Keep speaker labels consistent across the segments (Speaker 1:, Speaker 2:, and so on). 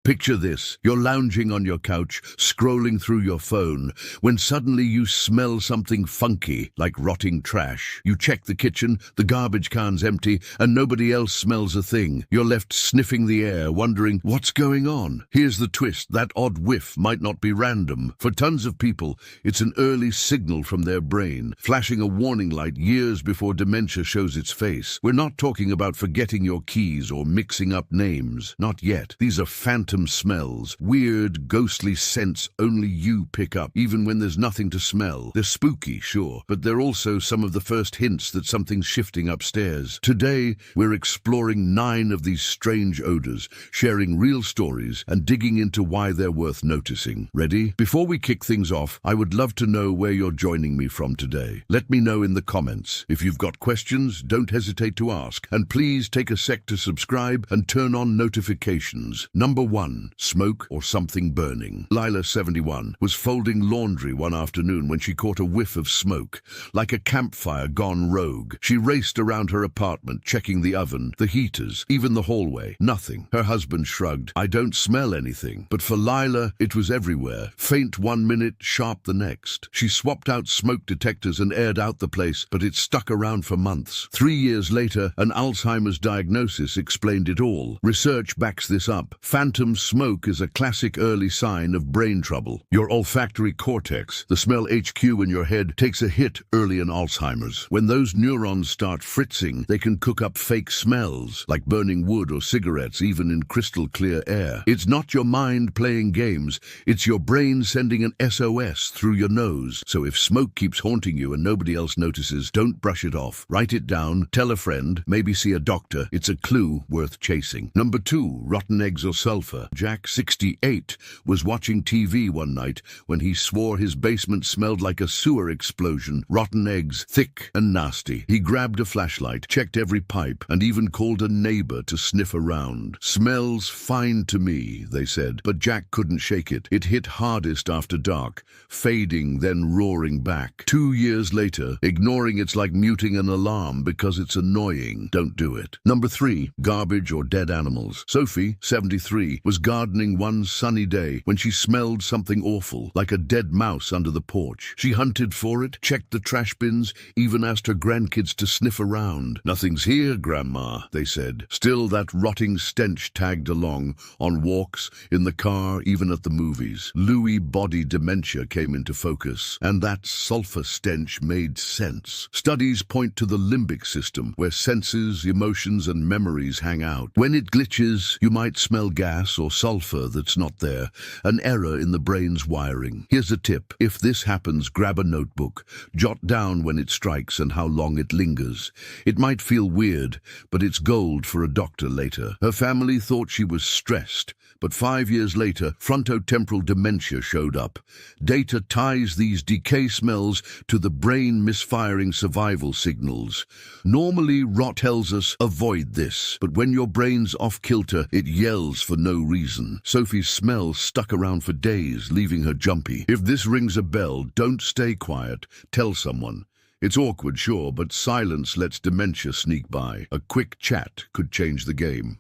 Speaker 1: Picture this, you're lounging on your couch, scrolling through your phone, when suddenly you smell something funky, like rotting trash. You check the kitchen, the garbage can's empty, and nobody else smells a thing. You're left sniffing the air, wondering, what's going on? Here's the twist, that odd whiff might not be random. For tons of people, it's an early signal from their brain, flashing a warning light years before dementia shows its face. We're not talking about forgetting your keys or mixing up names. Not yet. These are phantom smells, weird, ghostly scents only you pick up, even when there's nothing to smell. They're spooky, sure, but they're also some of the first hints that something's shifting upstairs. Today, we're exploring 9 of these strange odors, sharing real stories and digging into why they're worth noticing. Ready? Before we kick things off, I would love to know where you're joining me from today. Let me know in the comments. If you've got questions, don't hesitate to ask. And please take a sec to subscribe and turn on notifications. Number 1. Smoke or something burning. Lila, 71, was folding laundry one afternoon when she caught a whiff of smoke, like a campfire gone rogue. She raced around her apartment, checking the oven, the heaters, even the hallway. Nothing. Her husband shrugged. I don't smell anything. But for Lila, it was everywhere. Faint one minute, sharp the next. She swapped out smoke detectors and aired out the place, but it stuck around for months. 3 years later, an Alzheimer's diagnosis explained it all. Research backs this up. Phantom smoke is a classic early sign of brain trouble. Your olfactory cortex, the smell HQ in your head, takes a hit early in Alzheimer's. When those neurons start fritzing, they can cook up fake smells, like burning wood or cigarettes, even in crystal clear air. It's not your mind playing games, it's your brain sending an SOS through your nose. So if smoke keeps haunting you and nobody else notices, don't brush it off. Write it down, tell a friend, maybe see a doctor. It's a clue worth chasing. Number 2, rotten eggs or sulfur. Jack, 68, was watching TV one night when he swore his basement smelled like a sewer explosion. Rotten eggs, thick and nasty. He grabbed a flashlight, checked every pipe, and even called a neighbor to sniff around. Smells fine to me, they said, but Jack couldn't shake it. It hit hardest after dark, fading, then roaring back. 2 years later, ignoring it's like muting an alarm because it's annoying. Don't do it. Number 3, garbage or dead animals. Sophie, 73, was gardening one sunny day when she smelled something awful, like a dead mouse under the porch. She hunted for it, checked the trash bins, even asked her grandkids to sniff around. Nothing's here, Grandma, they said. Still, that rotting stench tagged along, on walks, in the car, even at the movies. Lewy body dementia came into focus, and that sulfur stench made sense. Studies point to the limbic system, where senses, emotions, and memories hang out. When it glitches, you might smell gas or sulfur that's not there, an error in the brain's wiring. Here's a tip. If this happens, grab a notebook. Jot down when it strikes and how long it lingers. It might feel weird, but it's gold for a doctor later. Her family thought she was stressed, but 5 years later, frontotemporal dementia showed up. Data ties these decay smells to the brain misfiring survival signals. Normally, rot tells us, avoid this, but when your brain's off-kilter, it yells for no reason. Sophie's smell stuck around for days, leaving her jumpy. If this rings a bell, don't stay quiet. Tell someone. It's awkward, sure, but silence lets dementia sneak by. A quick chat could change the game.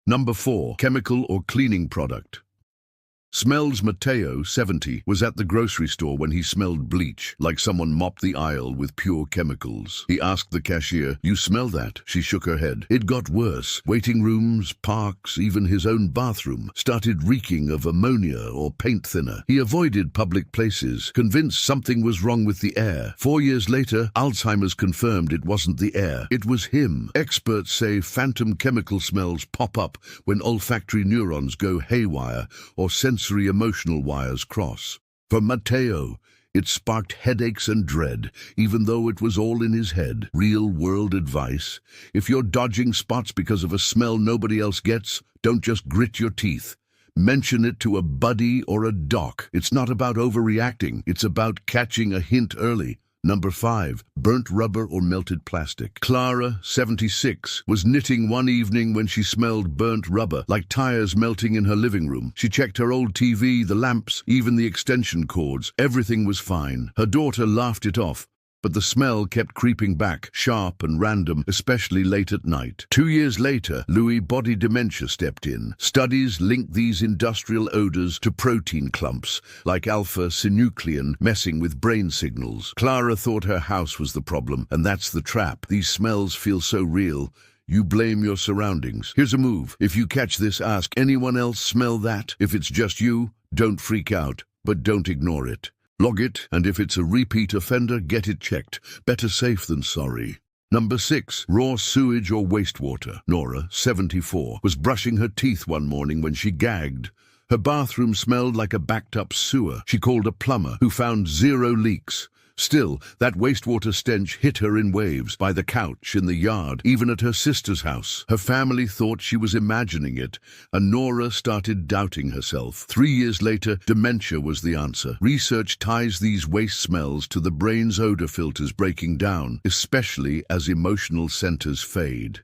Speaker 1: Number 4, chemical or cleaning product. Smells Mateo, 70, was at the grocery store when he smelled bleach, like someone mopped the aisle with pure chemicals. He asked the cashier, "You smell that?" She shook her head. It got worse. Waiting rooms, parks, even his own bathroom started reeking of ammonia or paint thinner. He avoided public places, convinced something was wrong with the air. 4 years later, Alzheimer's confirmed it wasn't the air. It was him. Experts say phantom chemical smells pop up when olfactory neurons go haywire or sensory emotional wires cross. For Mateo, it sparked headaches and dread, even though it was all in his head. Real-world advice: if you're dodging spots because of a smell nobody else gets, don't just grit your teeth. Mention it to a buddy or a doc. It's not about overreacting, it's about catching a hint early. Number 5, burnt rubber or melted plastic. Clara, 76, was knitting one evening when she smelled burnt rubber, like tires melting in her living room. She checked her old TV, the lamps, even the extension cords. Everything was fine. Her daughter laughed it off. But the smell kept creeping back, sharp and random, especially late at night. 2 years later, Louis' body dementia stepped in. Studies linked these industrial odors to protein clumps, like alpha-synuclein, messing with brain signals. Clara thought her house was the problem, and that's the trap. These smells feel so real. You blame your surroundings. Here's a move. If you catch this, ask, anyone else smell that? If it's just you, don't freak out, but don't ignore it. Log it, and if it's a repeat offender, get it checked. Better safe than sorry. Number 6. Raw sewage or wastewater. Nora, 74, was brushing her teeth one morning when she gagged. Her bathroom smelled like a backed-up sewer. She called a plumber, who found 0 leaks. Still, that wastewater stench hit her in waves, by the couch, in the yard, even at her sister's house. Her family thought she was imagining it, and Nora started doubting herself. 3 years later, dementia was the answer. Research ties these waste smells to the brain's odor filters breaking down, especially as emotional centers fade.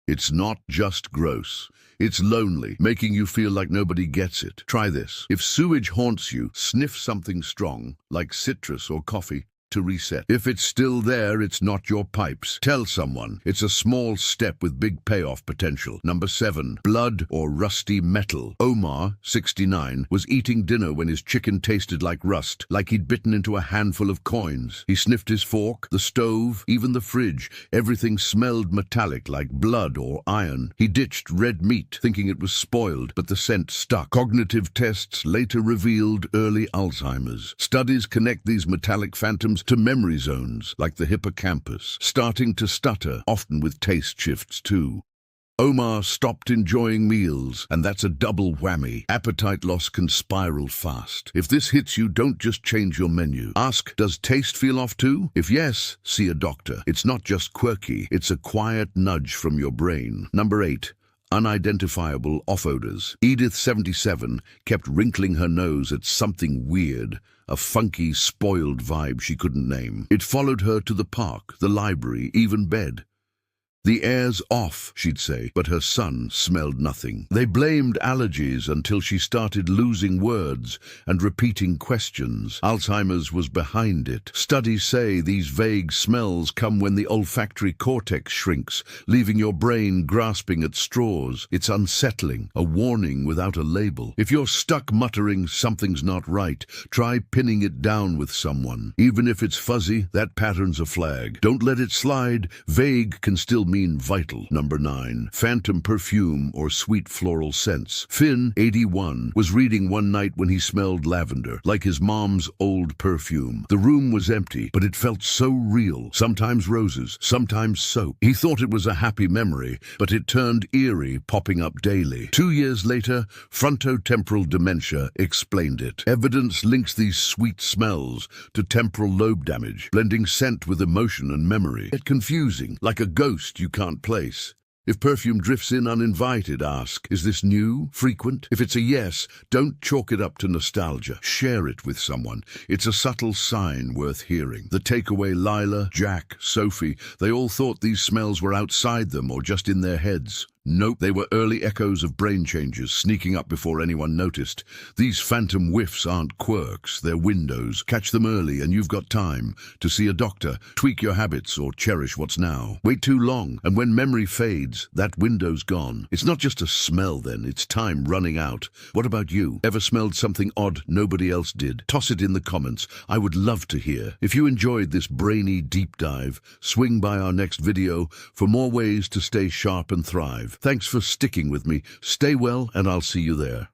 Speaker 1: It's not just gross. It's lonely, making you feel like nobody gets it. Try this. If sewage haunts you, sniff something strong, like citrus or coffee, to reset. If it's still there, it's not your pipes. Tell someone. It's a small step with big payoff potential. Number 7. Blood or rusty metal. Omar, 69, was eating dinner when his chicken tasted like rust, like he'd bitten into a handful of coins. He sniffed his fork, the stove, even the fridge. Everything smelled metallic, like blood or iron. He ditched red meat, thinking it was spoiled, but the scent stuck. Cognitive tests later revealed early Alzheimer's. Studies connect these metallic phantoms to memory zones, like the hippocampus, starting to stutter, often with taste shifts too. Omar stopped enjoying meals, and that's a double whammy. Appetite loss can spiral fast. If this hits you, don't just change your menu. Ask, does taste feel off too? If yes, see a doctor. It's not just quirky, it's a quiet nudge from your brain. Number 8. Unidentifiable off-odors. Edith, 77, kept wrinkling her nose at something weird, a funky, spoiled vibe she couldn't name. It followed her to the park, the library, even bed. The air's off, she'd say, but her son smelled nothing. They blamed allergies until she started losing words and repeating questions. Alzheimer's was behind it. Studies say these vague smells come when the olfactory cortex shrinks, leaving your brain grasping at straws. It's unsettling, a warning without a label. If you're stuck muttering something's not right, try pinning it down with someone. Even if it's fuzzy, that pattern's a flag. Don't let it slide. Vague can still mean vital. Number 9. Phantom perfume or sweet floral scents. Finn, 81, was reading one night when he smelled lavender, like his mom's old perfume. The room was empty, but it felt so real. Sometimes roses, sometimes soap. He thought it was a happy memory, but it turned eerie, popping up daily. 2 years later, frontotemporal dementia explained it. Evidence links these sweet smells to temporal lobe damage, blending scent with emotion and memory. It's confusing, like a ghost you can't place. If perfume drifts in uninvited, ask, is this new, frequent? If it's a yes, don't chalk it up to nostalgia. Share it with someone. It's a subtle sign worth hearing. The takeaway, Lila, Jack, Sophie, they all thought these smells were outside them or just in their heads. Nope, they were early echoes of brain changes sneaking up before anyone noticed. These phantom whiffs aren't quirks, they're windows. Catch them early and you've got time to see a doctor, tweak your habits, or cherish what's now. Wait too long, and when memory fades, that window's gone. It's not just a smell then, it's time running out. What about you? Ever smelled something odd nobody else did? Toss it in the comments. I would love to hear. If you enjoyed this brainy deep dive, swing by our next video for more ways to stay sharp and thrive. Thanks for sticking with me. Stay well, and I'll see you there.